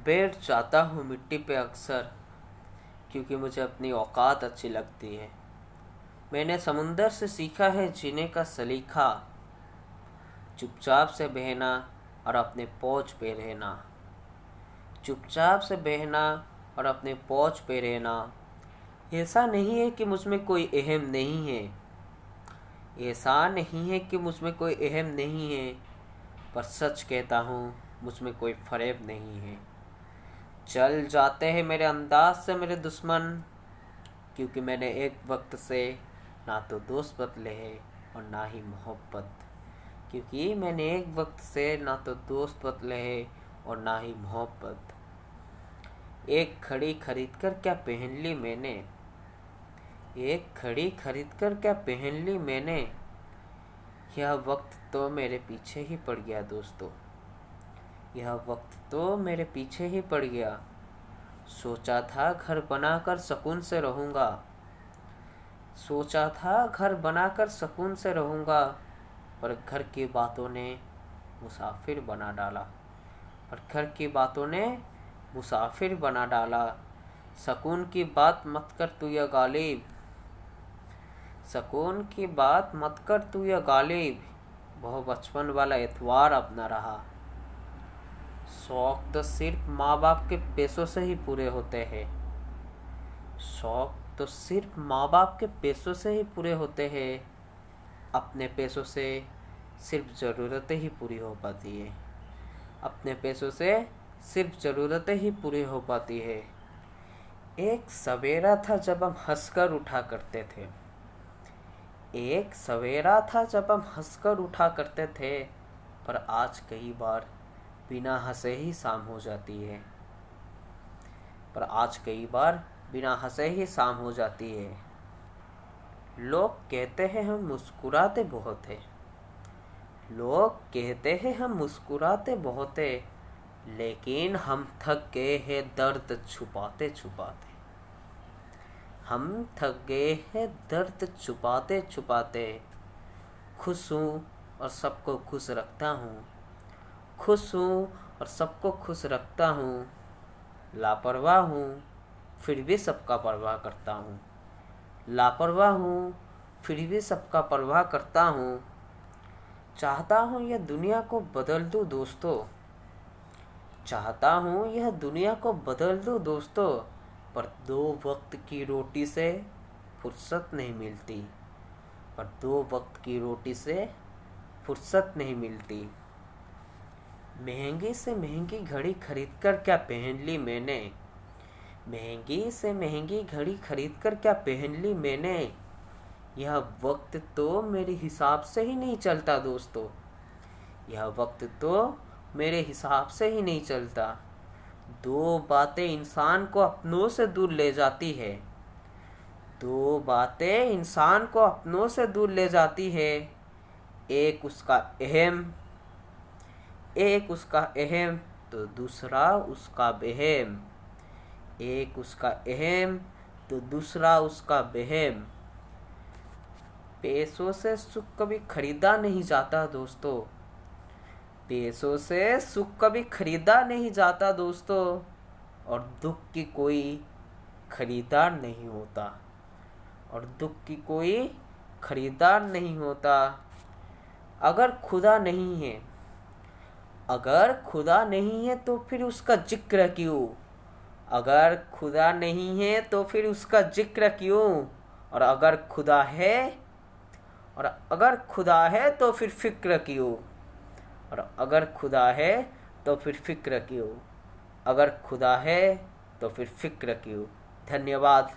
बैठ जाता हूँ मिट्टी पे अक्सर, क्योंकि मुझे अपनी औकात अच्छी लगती है। मैंने समुंदर से सीखा है जीने का सलीका, चुपचाप से बहना और अपने पौच पे रहना। चुपचाप से बहना और अपने पौच पे रहना। ऐसा नहीं है कि मुझ में कोई अहम नहीं है, ऐसा नहीं है कि मुझ में कोई अहम नहीं है, पर सच कहता हूँ मुझ में कोई फरेब नहीं है। चल जाते हैं मेरे अंदाज से मेरे दुश्मन, क्योंकि मैंने एक वक्त से ना तो दोस्त बदले हैं और ना ही मोहब्बत। क्योंकि मैंने एक वक्त से ना तो दोस्त बदले हैं और ना ही मोहब्बत। एक घड़ी खरीद कर क्या पहन ली मैंने, एक घड़ी खरीद कर क्या पहन ली मैंने। यह वक्त तो मेरे पीछे ही पड़ गया दोस्तों, यह वक्त तो मेरे पीछे ही पड़ गया। सोचा था घर बनाकर सुकून से रहूँगा, सोचा था घर बनाकर सुकून से रहूँगा, पर घर की बातों ने मुसाफिर बना डाला, पर घर की बातों ने मुसाफिर बना डाला। सुकून की बात मत कर तू या गालिब, सुकून की बात मत कर तू या गालिब, वह बचपन वाला एतवार अब न रहा। शौक तो सिर्फ माँ बाप के पैसों से ही पूरे होते हैं, शौक तो सिर्फ माँ बाप के पैसों से ही पूरे होते हैं। अपने पैसों से सिर्फ ज़रूरतें ही पूरी हो पाती है, अपने पैसों से सिर्फ ज़रूरतें ही पूरी हो पाती है। एक सवेरा था जब हम हंसकर उठा करते थे, एक सवेरा था जब हम हंसकर उठा करते थे, पर आज कई बार बिना हंसे ही शाम हो जाती है, पर आज कई बार बिना हंसे ही शाम हो जाती है। लोग कहते हैं हम मुस्कुराते बहुत हैं, लोग कहते हैं हम मुस्कुराते बहुत हैं, लेकिन हम थक गए हैं दर्द छुपाते छुपाते, हम थक गए हैं दर्द छुपाते छुपाते। खुश हूँ और सबको खुश रखता हूँ, खुश हूँ और सबको खुश रखता हूँ। लापरवाह हूँ फिर भी सबका परवाह करता हूँ, लापरवाह हूँ फिर भी सबका परवाह करता हूँ। चाहता हूँ यह दुनिया को बदल दूँ दोस्तों, चाहता हूँ यह दुनिया को बदल दूँ दोस्तों, पर दो वक्त की रोटी से फुर्सत नहीं मिलती, पर दो वक्त की रोटी से फुर्सत नहीं मिलती। महंगी से महंगी घड़ी खरीद कर क्या पहन ली मैंने, महंगी से महंगी घड़ी खरीद कर क्या पहन ली मैंने। यह वक्त तो मेरे हिसाब से ही नहीं चलता दोस्तों, यह वक्त तो मेरे हिसाब से ही नहीं चलता। दो बातें इंसान को अपनों से दूर ले जाती है, दो बातें इंसान को अपनों से दूर ले जाती है। एक उसका अहम, एक उसका अहम तो दूसरा उसका बेहम, एक उसका अहम तो दूसरा उसका बेहम। पैसों से सुख कभी खरीदा नहीं जाता दोस्तों, पैसों से सुख कभी खरीदा नहीं जाता दोस्तों, और दुख की कोई खरीदार नहीं होता, और दुख की कोई खरीदार नहीं होता। अगर खुदा नहीं है, अगर खुदा नहीं है तो फिर उसका जिक्र क्यों, अगर खुदा नहीं है तो फिर उसका जिक्र क्यों। और अगर खुदा है, और अगर खुदा है तो फिर फिक्र क्यों, और अगर खुदा है तो फिर फिक्र क्यों, अगर खुदा है तो फिर फिक्र क्यों। धन्यवाद।